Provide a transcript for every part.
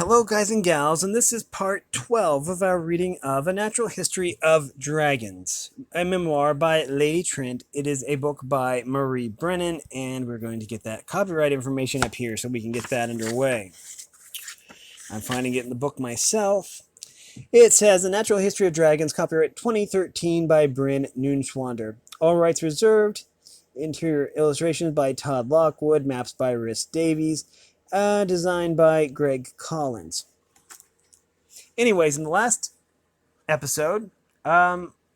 Hello, guys and gals, and this is part 12 of our reading of A Natural History of Dragons, a memoir by Lady Trent. It is a book by Marie Brennan, and we're going to get that copyright information up here so we can get that underway. I'm finding it in the book myself. It says, A Natural History of Dragons, copyright 2013 by Bryn Noonschwander. All rights reserved. Interior illustrations by Todd Lockwood, maps by Rhys Davies, designed by Greg Collins. Anyways, in the last episode,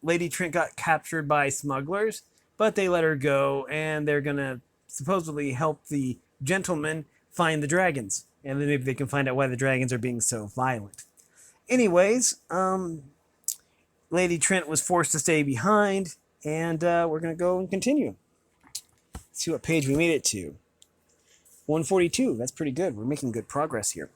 Lady Trent got captured by smugglers, but they let her go, and they're going to supposedly help the gentleman find the dragons. And then maybe they can find out why the dragons are being so violent. Anyways, Lady Trent was forced to stay behind, and we're going to go and continue. Let's see what page we made it to. 142. That's pretty good. We're making good progress here.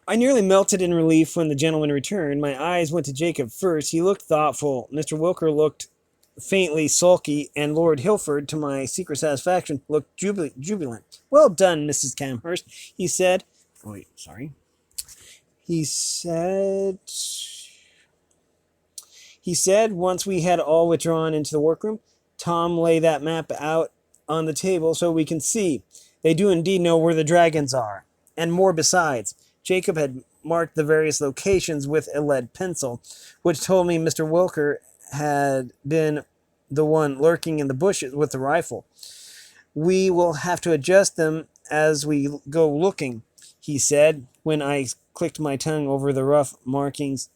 I nearly melted in relief when the gentleman returned. My eyes went to Jacob first. He looked thoughtful. Mr. Wilker looked faintly sulky, and Lord Hilford, to my secret satisfaction, looked jubilant. Well done, Mrs. Camhurst, he said. Oh, wait, sorry. He said, once we had all withdrawn into the workroom, Tom, lay that map out on the table so we can see. They do indeed know where the dragons are, and more besides. Jacob had marked the various locations with a lead pencil, which told me Mr. Wilker had been the one lurking in the bushes with the rifle. We will have to adjust them as we go looking, he said, when I clicked my tongue over the rough markings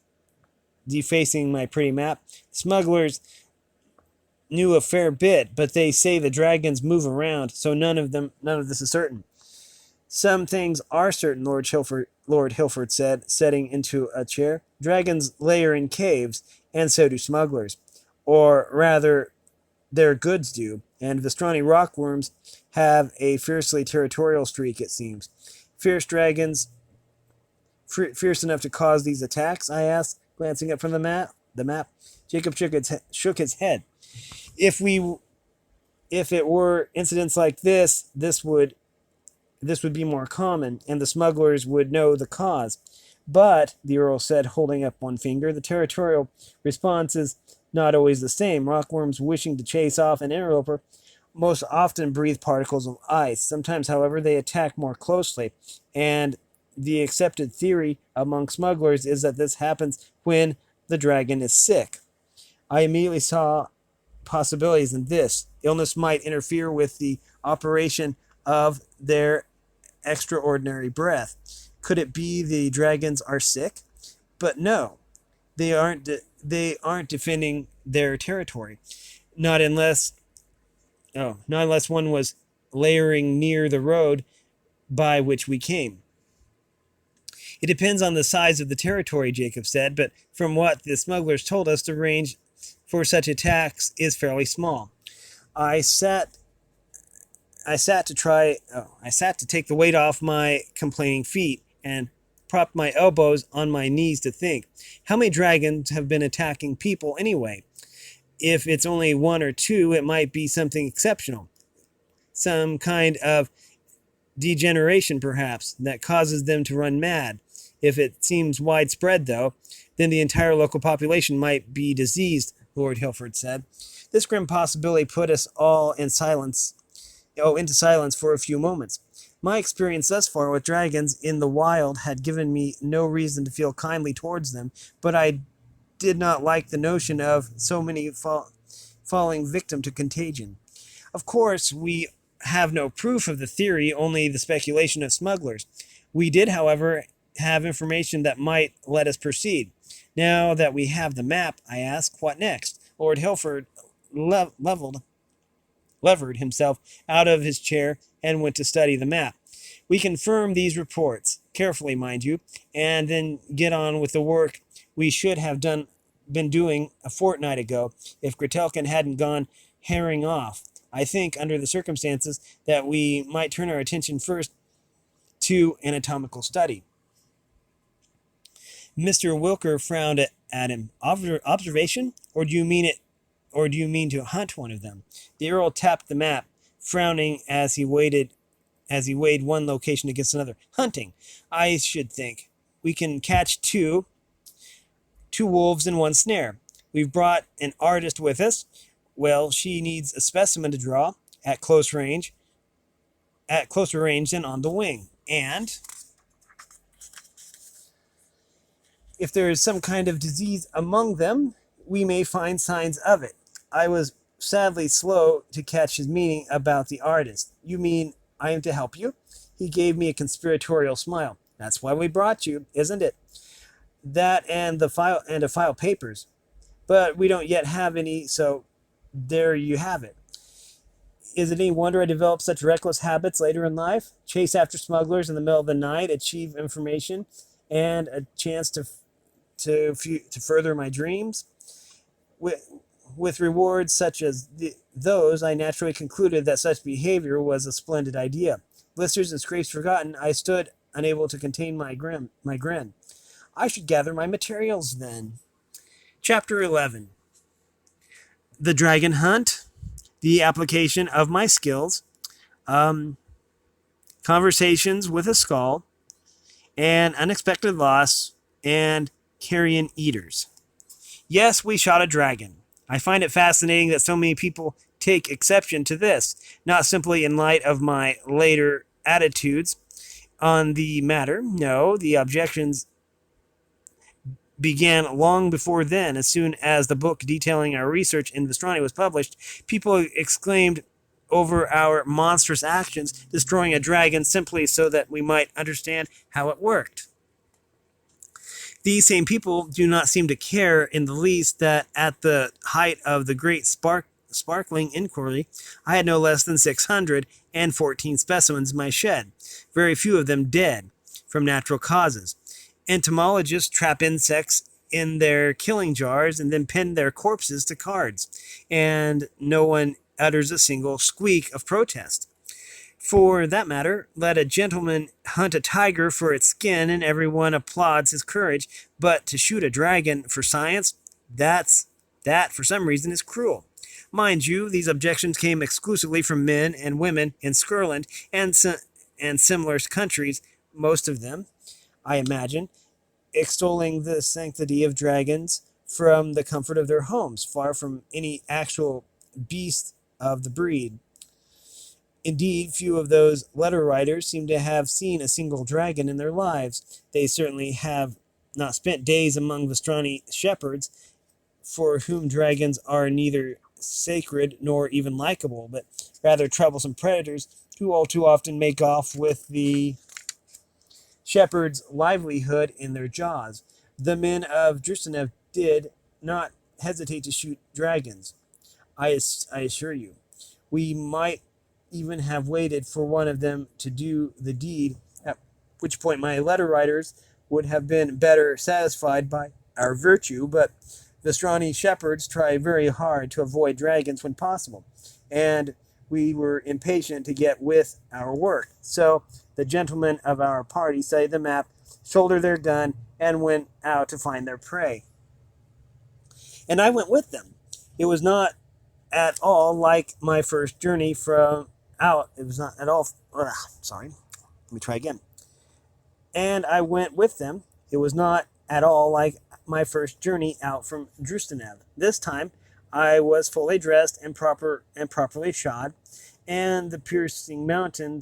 defacing my pretty map. Smugglers knew a fair bit, but they say the dragons move around, so none of this is certain. Some things are certain, Lord Hilford said, setting into a chair. Dragons lair in caves, and so do smugglers. Or rather, their goods do, and Vestrani rockworms have a fiercely territorial streak, it seems. Fierce dragons, fierce enough to cause these attacks? I asked, glancing up from the map. Jacob shook his head. If it were incidents like this would be more common, and the smugglers would know the cause. But, the Earl said, holding up one finger, the territorial response is not always the same. Rockworms wishing to chase off an interloper most often breathe particles of ice. Sometimes, however, they attack more closely, and the accepted theory among smugglers is that this happens when the dragon is sick. I immediately saw possibilities in this. Illness might interfere with the operation of their extraordinary breath. Could it be the dragons are sick? But no, they aren't defending their territory. Not unless one was layering near the road by which we came. It depends on the size of the territory, Jacob said, but from what the smugglers told us, the range for such attacks is fairly small. I sat to take the weight off my complaining feet and propped my elbows on my knees to think. How many dragons have been attacking people anyway? If it's only one or two, it might be something exceptional. Some kind of degeneration, perhaps, that causes them to run mad. If it seems widespread, though, then the entire local population might be diseased, Lord Hilford said. This grim possibility put us all into silence for a few moments. My experience thus far with dragons in the wild had given me no reason to feel kindly towards them, but I did not like the notion of so many falling victim to contagion. Of course, we have no proof of the theory, only the speculation of smugglers. We did, however, have information that might let us proceed. Now that we have the map, I asked, what next? Lord Hilford levered himself out of his chair and went to study the map. We confirm these reports, carefully, mind you, and then get on with the work we should have been doing a fortnight ago if Gretelkin hadn't gone herring off. I think, under the circumstances, that we might turn our attention first to anatomical study. Mr. Wilker frowned at him. Observation? Or do you mean it? Or do you mean to hunt one of them? The Earl tapped the map, frowning as he weighed one location against another. Hunting, I should think. We can catch two wolves in one snare. We've brought an artist with us. Well, she needs a specimen to draw at closer range than on the wing. And if there is some kind of disease among them, we may find signs of it. I was sadly slow to catch his meaning about the artist. You mean I am to help you? He gave me a conspiratorial smile. That's why we brought you, isn't it? That and a file papers. But we don't yet have any, so there you have it. Is it any wonder I developed such reckless habits later in life? Chase after smugglers in the middle of the night, achieve information, and a chance to further my dreams. With rewards such as those, I naturally concluded that such behavior was a splendid idea. Blisters and scrapes forgotten, I stood unable to contain my grin. I should gather my materials then. Chapter 11. The Dragon Hunt, the application of my skills, conversations with a skull, an unexpected loss, and carrion eaters. Yes, we shot a dragon. I find it fascinating that so many people take exception to this, not simply in light of my later attitudes on the matter. No, the objections began long before then. As soon as the book detailing our research in Vestrani was published, people exclaimed over our monstrous actions, destroying a dragon simply so that we might understand how it worked. These same people do not seem to care in the least that at the height of the great sparkling inquiry, I had no less than 614 specimens in my shed, very few of them dead from natural causes. Entomologists trap insects in their killing jars and then pin their corpses to cards, and no one utters a single squeak of protest. For that matter, let a gentleman hunt a tiger for its skin and everyone applauds his courage, but to shoot a dragon for science, that for some reason is cruel. Mind you, these objections came exclusively from men and women in Skirland and similar countries, most of them, I imagine, extolling the sanctity of dragons from the comfort of their homes, far from any actual beast of the breed. Indeed, few of those letter writers seem to have seen a single dragon in their lives. They certainly have not spent days among Vestrani shepherds, for whom dragons are neither sacred nor even likable, but rather troublesome predators who all too often make off with the shepherd's livelihood in their jaws. The men of Drustanev did not hesitate to shoot dragons, I assure you. We might even have waited for one of them to do the deed, at which point my letter writers would have been better satisfied by our virtue, but Vestrani shepherds try very hard to avoid dragons when possible, and we were impatient to get with our work. So the gentlemen of our party studied the map, shouldered their gun, and went out to find their prey. And I went with them. It was not at all like my first journey It was not at all... Sorry. Let me try again. And I went with them. It was not at all like my first journey out from Drustanev. This time, I was fully dressed and properly shod, and the piercing mountain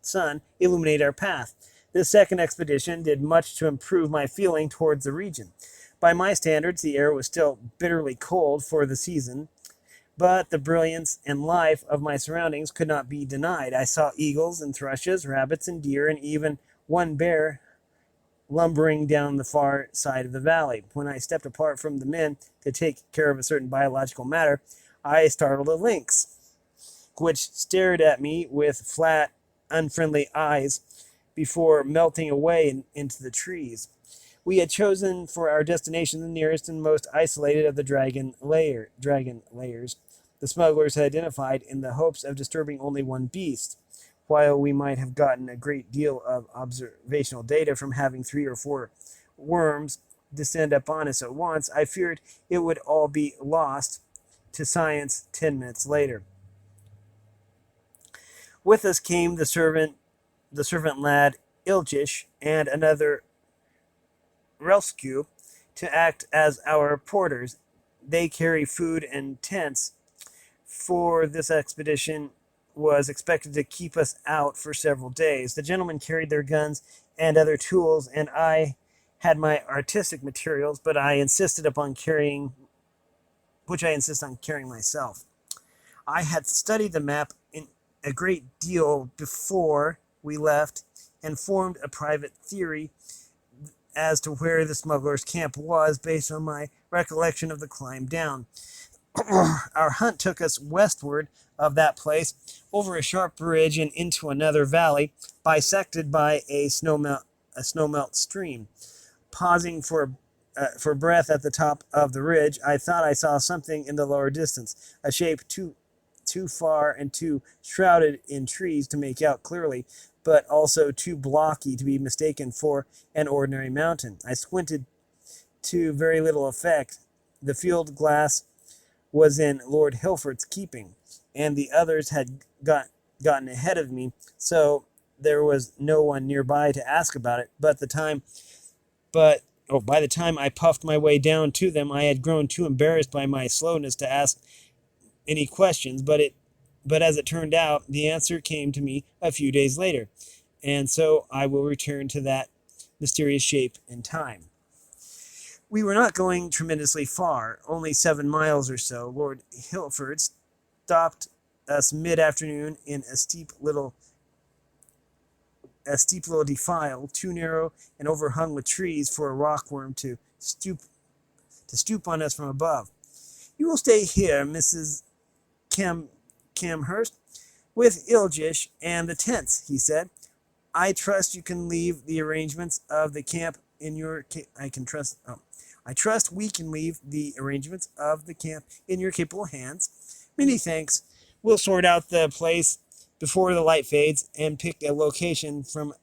sun illuminated our path. This second expedition did much to improve my feeling towards the region. By my standards, the air was still bitterly cold for the season, but the brilliance and life of my surroundings could not be denied. I saw eagles and thrushes, rabbits and deer, and even one bear lumbering down the far side of the valley. When I stepped apart from the men to take care of a certain biological matter, I startled a lynx, which stared at me with flat, unfriendly eyes before melting away into the trees. We had chosen for our destination the nearest and most isolated of the dragon layers the smugglers had identified in the hopes of disturbing only one beast. While we might have gotten a great deal of observational data from having 3 or 4 worms descend upon us at once, I feared it would all be lost to science 10 minutes later. With us came the servant lad Iljish and another rescue to act as our porters. They carry food and tents, for this expedition was expected to keep us out for several days. The gentlemen carried their guns and other tools, and I had my artistic materials, but I insisted on carrying myself. I had studied the map in a great deal before we left and formed a private theory as to where the smugglers' camp was based on my recollection of the climb down. Our hunt took us westward of that place, over a sharp ridge and into another valley, bisected by a snowmelt stream. Pausing for breath at the top of the ridge, I thought I saw something in the lower distance, a shape too far and too shrouded in trees to make out clearly, but also too blocky to be mistaken for an ordinary mountain. I squinted to very little effect. The field glass was in Lord Hilford's keeping, and the others had gotten ahead of me, so there was no one nearby to ask about it. By the time I puffed my way down to them, I had grown too embarrassed by my slowness to ask any questions, but as it turned out, the answer came to me a few days later, and so I will return to that mysterious shape in time. We were not going tremendously far, only 7 miles or so. Lord Hilford stopped us mid-afternoon in a steep little defile, too narrow and overhung with trees for a rockworm to stoop on us from above. "You will stay here, Mrs. Camhurst, with Iljish and the tents," he said. "I trust you can leave the arrangements of the camp in your I trust we can leave the arrangements of the camp in your capable hands. Many thanks. We'll sort out the place before the light fades and pick a location for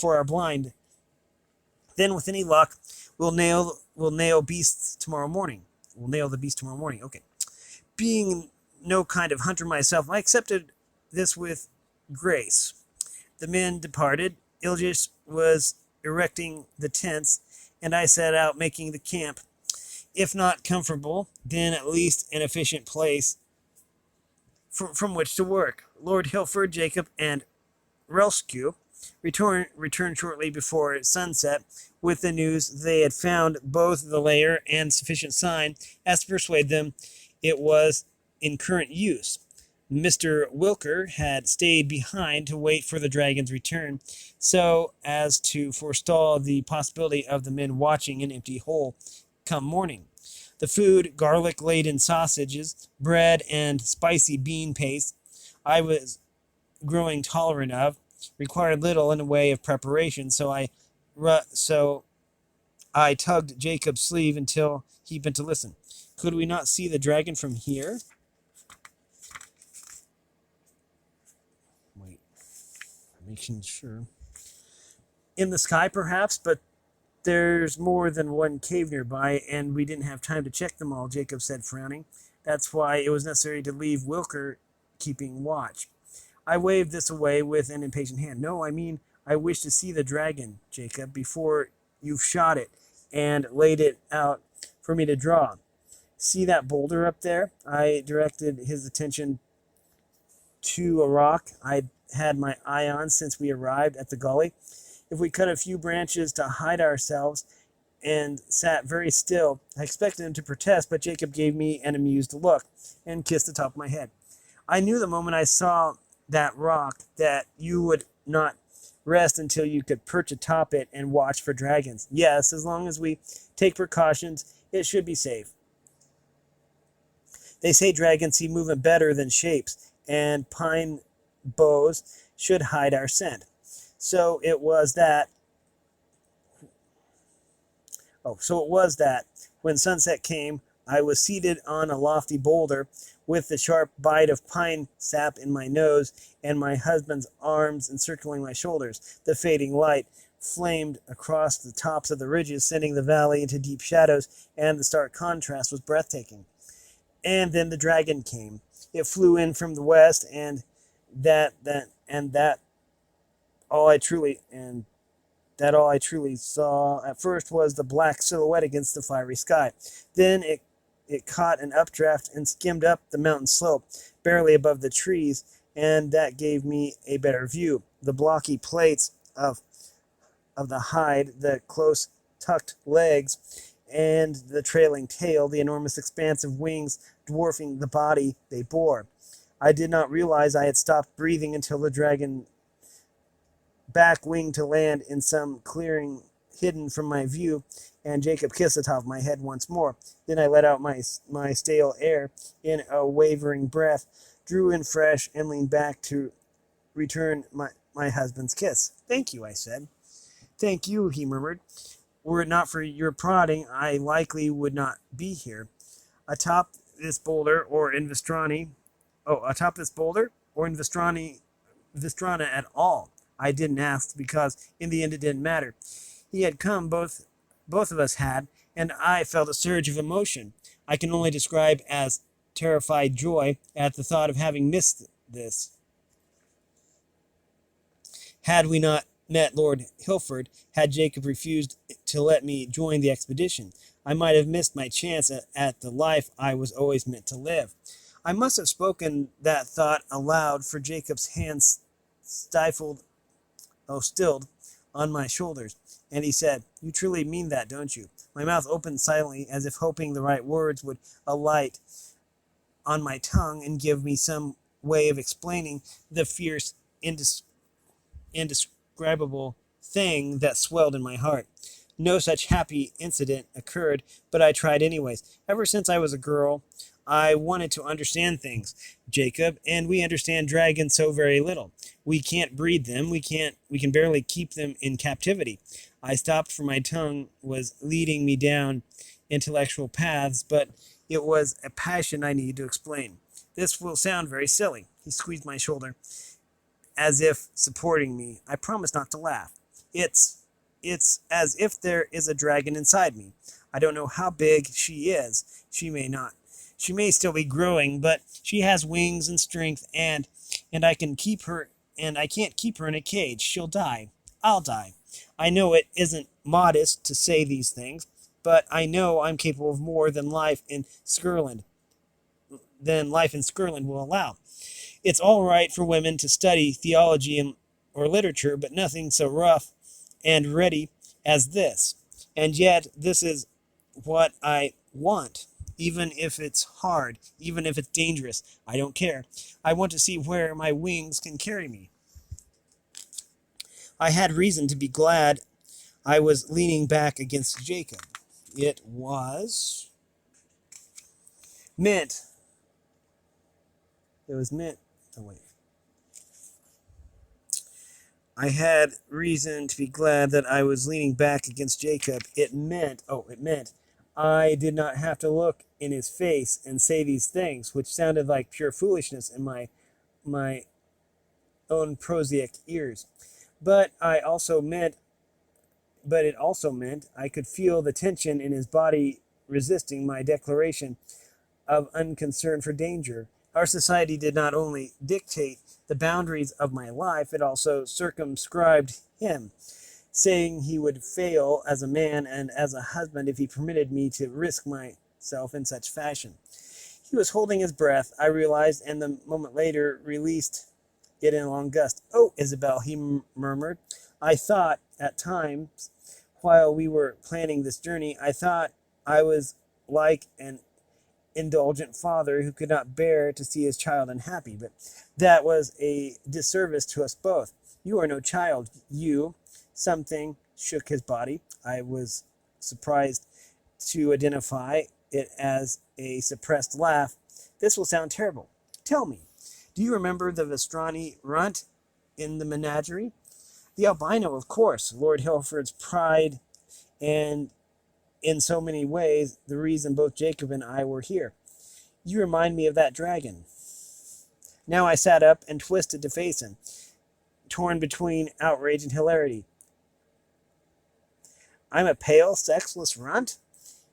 our blind. Then, with any luck, we'll nail beasts tomorrow morning. We'll nail the beast tomorrow morning." Okay. Being no kind of hunter myself, I accepted this with grace. The men departed. Iljish was erecting the tents, and I set out making the camp, if not comfortable, then at least an efficient place from which to work. Lord Hilford, Jacob, and Rescue returned shortly before sunset with the news they had found both the lair and sufficient sign as to persuade them it was in current use. Mr. Wilker had stayed behind to wait for the dragon's return, so as to forestall the possibility of the men watching an empty hole come morning. The food, garlic-laden sausages, bread, and spicy bean paste I was growing tolerant of, required little in the way of preparation, so I tugged Jacob's sleeve until he bent to listen. "Could we not see the dragon from here?" Wait, I'm making sure. "In the sky, perhaps, but there's more than one cave nearby, and we didn't have time to check them all," Jacob said, frowning. "That's why it was necessary to leave Wilker keeping watch." I waved this away with an impatient hand. "No, I mean, I wish to see the dragon, Jacob, before you've shot it and laid it out for me to draw. See that boulder up there?" I directed his attention to a rock I'd had my eye on since we arrived at the gully. If we cut a few branches to hide ourselves and sat very still, I expected him to protest, but Jacob gave me an amused look and kissed the top of my head. "I knew the moment I saw that rock that you would not rest until you could perch atop it and watch for dragons. Yes, as long as we take precautions, it should be safe. They say dragons see movement better than shapes, and pine boughs should hide our scent. So it was that when sunset came, I was seated on a lofty boulder with the sharp bite of pine sap in my nose and my husband's arms encircling my shoulders. The fading light flamed across the tops of the ridges, sending the valley into deep shadows, and the stark contrast was breathtaking. And then the dragon came. It flew in from the west, and that all I truly saw at first was the black silhouette against the fiery sky. Then it caught an updraft and skimmed up the mountain slope, barely above the trees, and that gave me a better view. The blocky plates of the hide, the close tucked legs, and the trailing tail, the enormous expanse of wings dwarfing the body they bore. I did not realize I had stopped breathing until the dragon back winged to land in some clearing hidden from my view, and Jacob kissed the top of my head once more. Then I let out my stale air in a wavering breath, drew in fresh, and leaned back to return my husband's kiss. "Thank you," I said. "Thank you," he murmured. "Were it not for your prodding, I likely would not be here. Atop this boulder, or in Vestrani, Vestrana at all." I didn't ask, because in the end it didn't matter. He had come, both of us had, and I felt a surge of emotion I can only describe as terrified joy at the thought of having missed this. Had we not met Lord Hilford, had Jacob refused to let me join the expedition, I might have missed my chance at the life I was always meant to live. I must have spoken that thought aloud, for Jacob's hands stilled on my shoulders, and he said, "You truly mean that, don't you?" My mouth opened silently, as if hoping the right words would alight on my tongue and give me some way of explaining the fierce, indescribable thing that swelled in my heart. No such happy incident occurred, but I tried anyways. Ever since I was a girl, I wanted to understand things, Jacob, and we understand dragons so very little. We can't breed them. We can barely keep them in captivity. I stopped, for my tongue was leading me down intellectual paths, but it was a passion I needed to explain. This will sound very silly. He squeezed my shoulder, as if supporting me. I promised not to laugh. It's as if there is a dragon inside me. I don't know how big she is. She may still be growing, but she has wings and strength, and I can't keep her in a cage. She'll die. I'll die. I know it isn't modest to say these things, but I know I'm capable of more than life in Skirland will allow. It's all right for women to study theology or literature, but nothing so rough and ready as this. And yet, this is what I want. Even if it's hard, even if it's dangerous, I don't care. I want to see where my wings can carry me. I had reason to be glad I was leaning back against Jacob. It was meant. It was meant. Oh, wait. I had reason to be glad that I was leaning back against Jacob. It meant I did not have to look in his face and say these things, which sounded like pure foolishness in my own prosaic ears. But it also meant I could feel the tension in his body resisting my declaration of unconcern for danger. Our society did not only dictate the boundaries of my life, it also circumscribed him, saying he would fail as a man and as a husband if he permitted me to risk myself in such fashion. He was holding his breath, I realized, and the moment later released it in a long gust. "Oh, Isabel," he murmured. "I thought, at times, while we were planning this journey, I thought I was like an indulgent father who could not bear to see his child unhappy, but that was a disservice to us both. You are no child. You..." Something shook his body. I was surprised to identify it as a suppressed laugh. "This will sound terrible. Tell me, do you remember the Vestrani runt in the menagerie?" "The albino, of course." Lord Hilford's pride, and in so many ways the reason both Jacob and I were here. You remind me of that dragon. Now I sat up and twisted to face him, torn between outrage and hilarity. I'm a pale, sexless runt?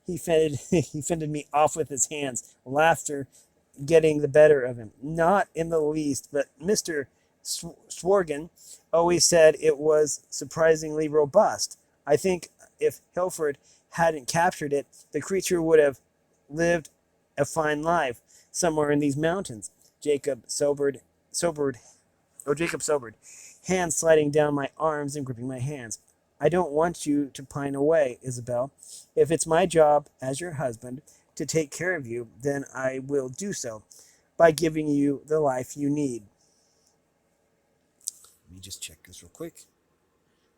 He fended, he fended me off with his hands, laughter getting the better of him. Not in the least, but Mr. Sworgan always said it was surprisingly robust. I think if Hilford hadn't captured it, the creature would have lived a fine life somewhere in these mountains. Jacob sobered, hands sliding down my arms and gripping my hands. I don't want you to pine away, Isabel. If it's my job as your husband to take care of you, then I will do so by giving you the life you need. Let me just check this real quick.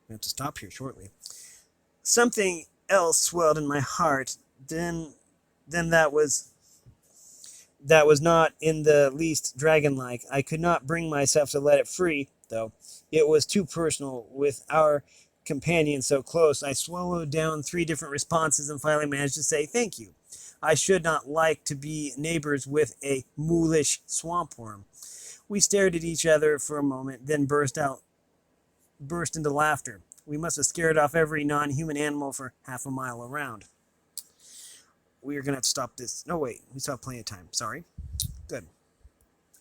I have to stop here shortly. Something else swelled in my heart. Then that was not in the least dragon-like. I could not bring myself to let it free, though. It was too personal. With our companion so close, I swallowed down 3 different responses and finally managed to say thank you. I should not like to be neighbors with a moolish swampworm. We stared at each other for a moment, then burst into laughter. We must have scared off every non-human animal for half a mile around. We are going to have to stop this. No, wait. We still have plenty of time. Sorry. Good.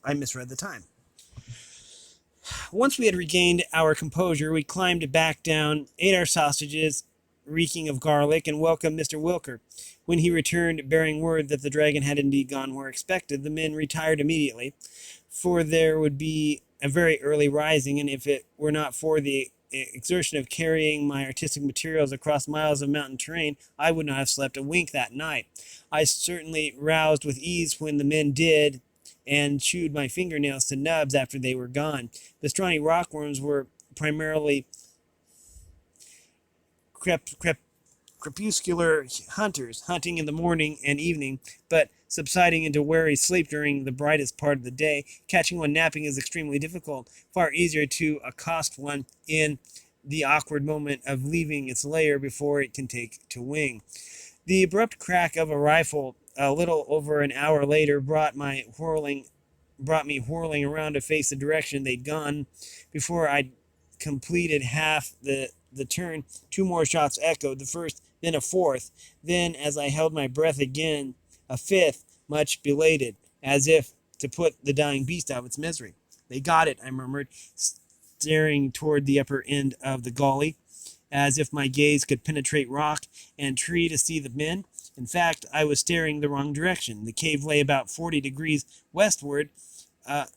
I misread the time. Once we had regained our composure, we climbed back down, ate our sausages, reeking of garlic, and welcomed Mr. Wilker. When he returned, bearing word that the dragon had indeed gone where expected, the men retired immediately, for there would be a very early rising, and if it were not for the exertion of carrying my artistic materials across miles of mountain terrain, I would not have slept a wink that night. I certainly roused with ease when the men did, and chewed my fingernails to nubs after they were gone. The scrawny rockworms were primarily crepuscular hunters, hunting in the morning and evening, but subsiding into wary sleep during the brightest part of the day. Catching one napping is extremely difficult, far easier to accost one in the awkward moment of leaving its lair before it can take to wing. The abrupt crack of a rifle a little over an hour later brought me whirling around to face the direction they'd gone. Before I'd completed half the turn, 2 more shots echoed, the first, then a fourth, then, as I held my breath again, a fifth, much belated, as if to put the dying beast out of its misery. They got it, I murmured, staring toward the upper end of the gully, as if my gaze could penetrate rock and tree to see the men. In fact, I was staring the wrong direction. The cave lay about 40 degrees westward of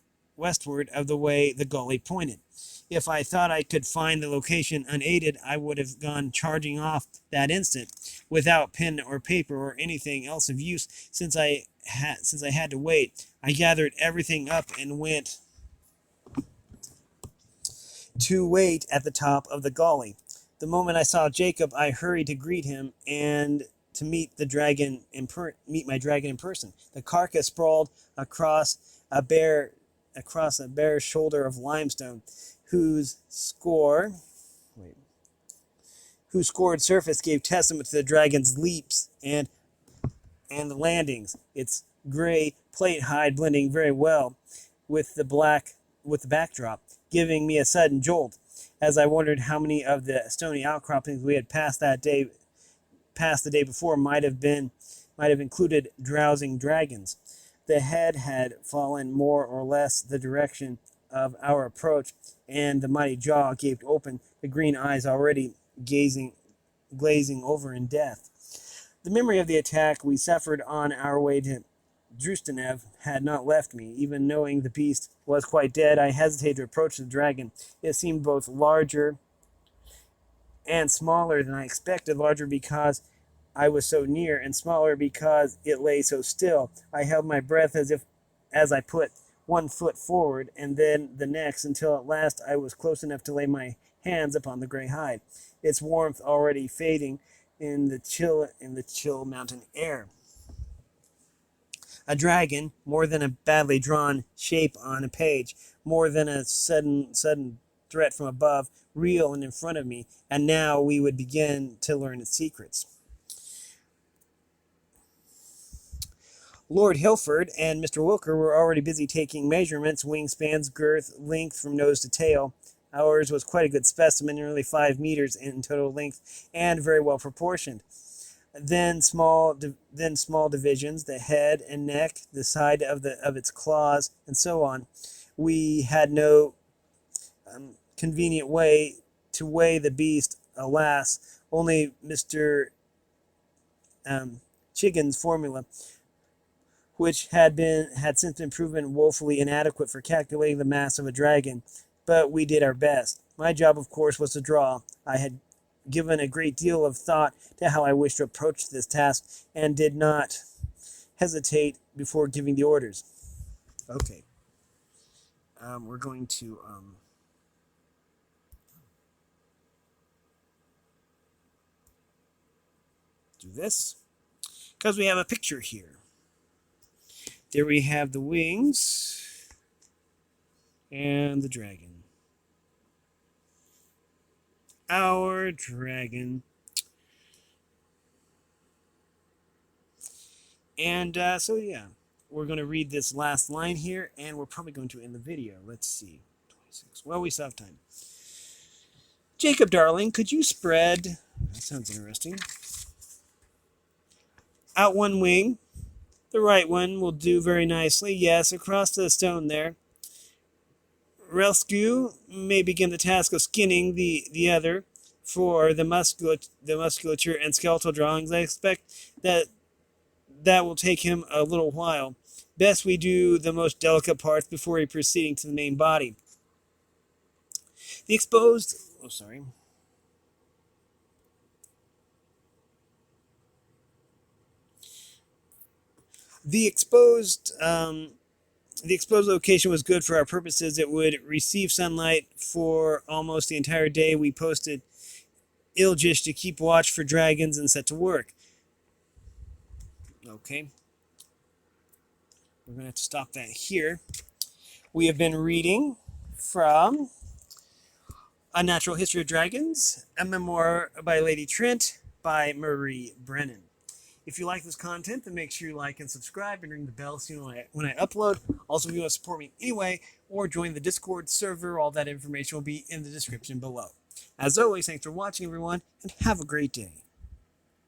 the way the gully pointed. If I thought I could find the location unaided, I would have gone charging off that instant, without pen or paper or anything else of use, since I had to wait. I gathered everything up and went to wait at the top of the gully. The moment I saw Jacob, I hurried to greet him and to meet my dragon in person. The carcass sprawled across a bare shoulder of limestone, whose scored surface gave testament to the dragon's leaps and the landings. Its gray plate hide blending very well with the backdrop, giving me a sudden jolt, as I wondered how many of the stony outcroppings we had passed the day before might have included drowsing dragons. The head had fallen more or less the direction of our approach, and the mighty jaw gaped open, the green eyes already glazing over in death. The memory of the attack we suffered on our way to Drustanev had not left me. Even knowing the beast was quite dead, I hesitated to approach the dragon. It seemed both larger and smaller than I expected, larger because I was so near, and smaller because it lay so still. I held my breath as I put one foot forward and then the next, until at last I was close enough to lay my hands upon the gray hide, its warmth already fading in the chill mountain air. A dragon, more than a badly drawn shape on a page, more than a sudden threat from above, real and in front of me, and now we would begin to learn its secrets. Lord Hilford and Mr. Wilker were already busy taking measurements, wingspans, girth, length from nose to tail. Ours was quite a good specimen, nearly 5 meters in total length, and very well proportioned. Then small divisions, the head and neck, the side of its claws, and so on. We had no convenient way to weigh the beast, alas, only Mr. Chiggin's formula, which had since been proven woefully inadequate for calculating the mass of a dragon, but we did our best. My job, of course, was to draw. I had given a great deal of thought to how I wished to approach this task, and did not hesitate before giving the orders. Okay. We're going to do this, because we have a picture here. There we have the wings and the dragon. Our dragon. And so yeah, we're going to read this last line here, and we're probably going to end the video. Let's see. 26. Well, we still have time. Jacob, darling, could you spread... That sounds interesting. Out one wing. The right one will do very nicely. Yes, across to the stone there. Rescue may begin the task of skinning the other for the musculature and skeletal drawings. I expect that will take him a little while. Best we do the most delicate parts before proceeding to the main body. The exposed... Oh, sorry. The exposed location was good for our purposes. It would receive sunlight for almost the entire day. We posted Iljish to keep watch for dragons and set to work. Okay. We're going to have to stop that here. We have been reading from A Natural History of Dragons, a memoir by Lady Trent by Marie Brennan. If you like this content, then make sure you like and subscribe and ring the bell so you know when I upload. Also, if you want to support me anyway or join the Discord server, all that information will be in the description below. As always, thanks for watching, everyone, and have a great day.